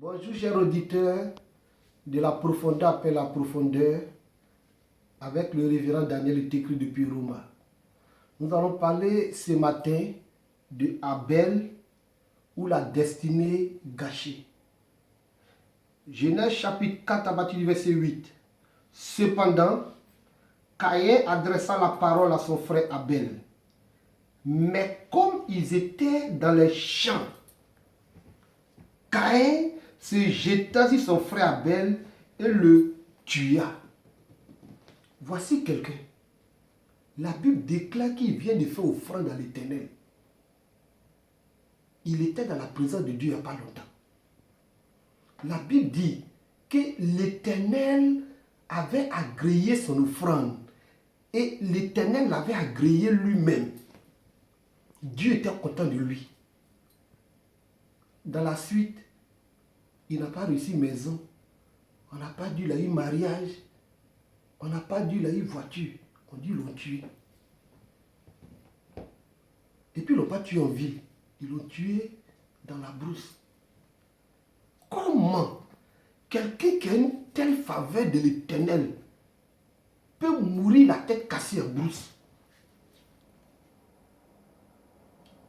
Bonjour chers auditeurs de la profondeur après la profondeur avec le révérend Daniel Tekri depuis Roma. Nous allons parler ce matin de Abel ou la destinée gâchée. Genèse chapitre 4 à partir du verset 8. Cependant, Caïn adressa la parole à son frère Abel. Mais comme ils étaient dans les champs, Caïn se jeta sur son frère Abel et le tua. Voici quelqu'un. La Bible déclare qu'il vient de faire offrande à l'Éternel. Il était dans la présence de Dieu il n'y a pas longtemps. La Bible dit que l'Éternel avait agréé son offrande et l'Éternel l'avait agréé lui-même. Dieu était content de lui. Dans la suite, il n'a pas réussi maison. On n'a pas dit qu'il a eu mariage. On n'a pas dit qu'il a eu voiture. On dit qu'ils l'ont tué. Et puis ils ne l'ont pas tué en ville. Ils l'ont tué dans la brousse. Comment quelqu'un qui a une telle faveur de l'Éternel peut mourir la tête cassée en brousse?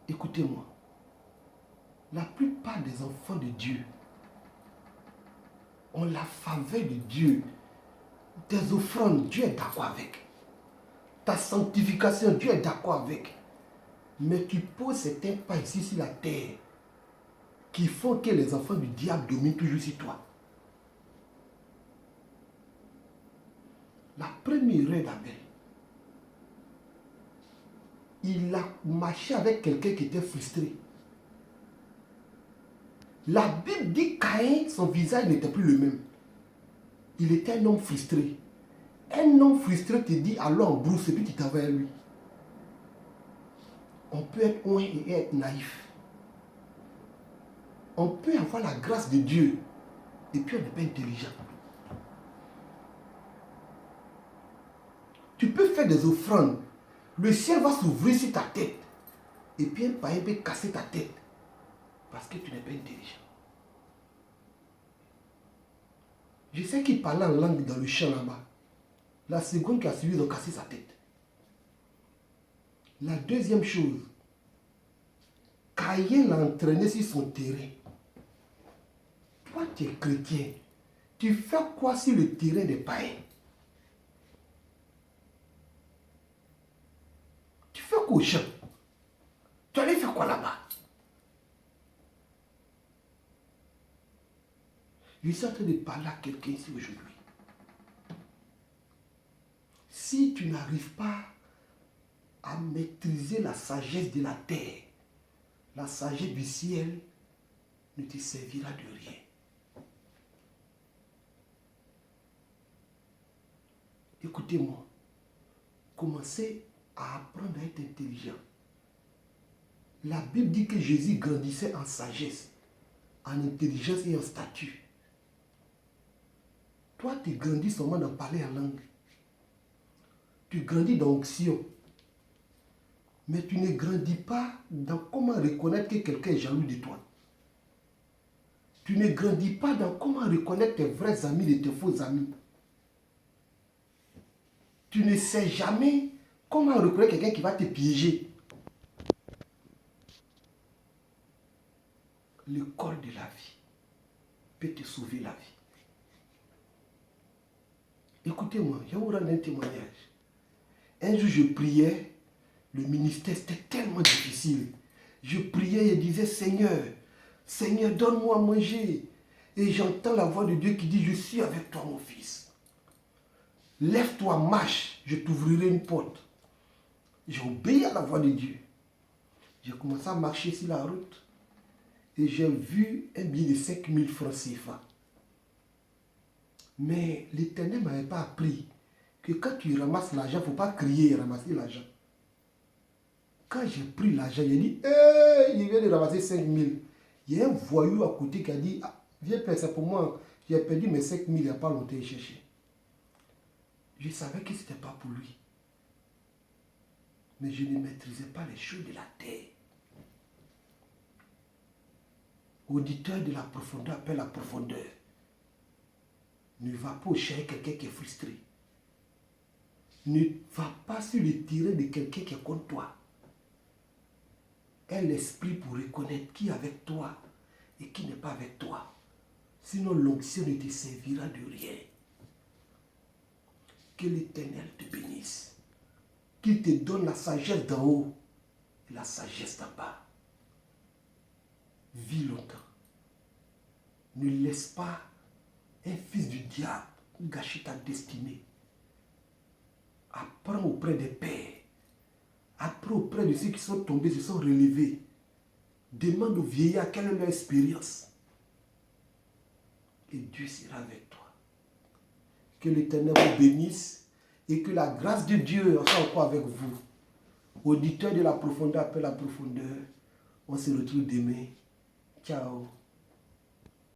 Écoutez-moi. La plupart des enfants de Dieu ont la faveur de Dieu. Tes offrandes, Dieu est d'accord avec. Ta sanctification, Dieu est d'accord avec. Mais tu poses certains pas ici sur la terre qui font que les enfants du diable dominent toujours sur toi. La première erreur d'Abel, il a marché avec quelqu'un qui était frustré. La Bible dit Caïn, son visage n'était plus le même. Il était un homme frustré. Un homme frustré te dit alors en brousse et puis tu t'en vas à lui. On peut être loin et être naïf. On peut avoir la grâce de Dieu et puis on n'est pas intelligent. Tu peux faire des offrandes. Le ciel va s'ouvrir sur ta tête. Et puis un païen peut casser ta tête. Parce que tu n'es pas intelligent. Je sais qu'il parlait en langue dans le champ là-bas. La seconde qui a suivi, ils ont cassé sa tête. La deuxième chose, Caïn l'a entraîné sur son terrain. Toi, tu es chrétien. Tu fais quoi sur le terrain des païens? Tu fais quoi au champ? Tu allais faire quoi là-bas? Je suis en train de parler à quelqu'un ici aujourd'hui. Si tu n'arrives pas à maîtriser la sagesse de la terre, la sagesse du ciel ne te servira de rien. Écoutez-moi, commencez à apprendre à être intelligent. La Bible dit que Jésus grandissait en sagesse, en intelligence et en statut. Toi, tu grandis seulement dans parler en langue. Tu grandis dans l'onction. Mais tu ne grandis pas dans comment reconnaître que quelqu'un est jaloux de toi. Tu ne grandis pas dans comment reconnaître tes vrais amis et tes faux amis. Tu ne sais jamais comment reconnaître quelqu'un qui va te piéger. Le corps de la vie peut te sauver la vie. Écoutez-moi, je vais vous rendre un témoignage. Un jour, je priais, le ministère c'était tellement difficile. Je priais et disais, Seigneur, Seigneur, donne-moi à manger. Et j'entends la voix de Dieu qui dit, je suis avec toi, mon fils. Lève-toi, marche, je t'ouvrirai une porte. J'ai obéi à la voix de Dieu. J'ai commencé à marcher sur la route et j'ai vu un billet de 5000 francs CFA. Mais l'Éternel ne m'avait pas appris que quand tu ramasses l'argent, il ne faut pas crier et ramasser l'argent. Quand j'ai pris l'argent, j'ai dit, hey, il vient de ramasser 5000. Il y a un voyou à côté qui a dit, ah, viens faire ça pour moi. J'ai perdu mes 5000 il n'y a pas longtemps à chercher. Je savais que ce n'était pas pour lui. Mais je ne maîtrisais pas les choses de la terre. Auditeur de la profondeur, appelle la profondeur. Ne va pas chercher quelqu'un qui est frustré. Ne va pas sur le terrain de quelqu'un qui est contre toi. Aie l'esprit pour reconnaître qui est avec toi et qui n'est pas avec toi. Sinon, l'onction ne te servira de rien. Que l'Éternel te bénisse. Qu'il te donne la sagesse d'en haut et la sagesse d'en bas. Vis longtemps. Ne laisse pas un fils du diable gâcher ta destinée. Apprends auprès des pères. Apprends auprès de ceux qui sont tombés, se sont relevés. Demande aux vieillards quelle est leur expérience. Et Dieu sera avec toi. Que l'Éternel vous bénisse et que la grâce de Dieu soit encore avec vous. Auditeur de la profondeur, appelle la profondeur. On se retrouve demain. Ciao.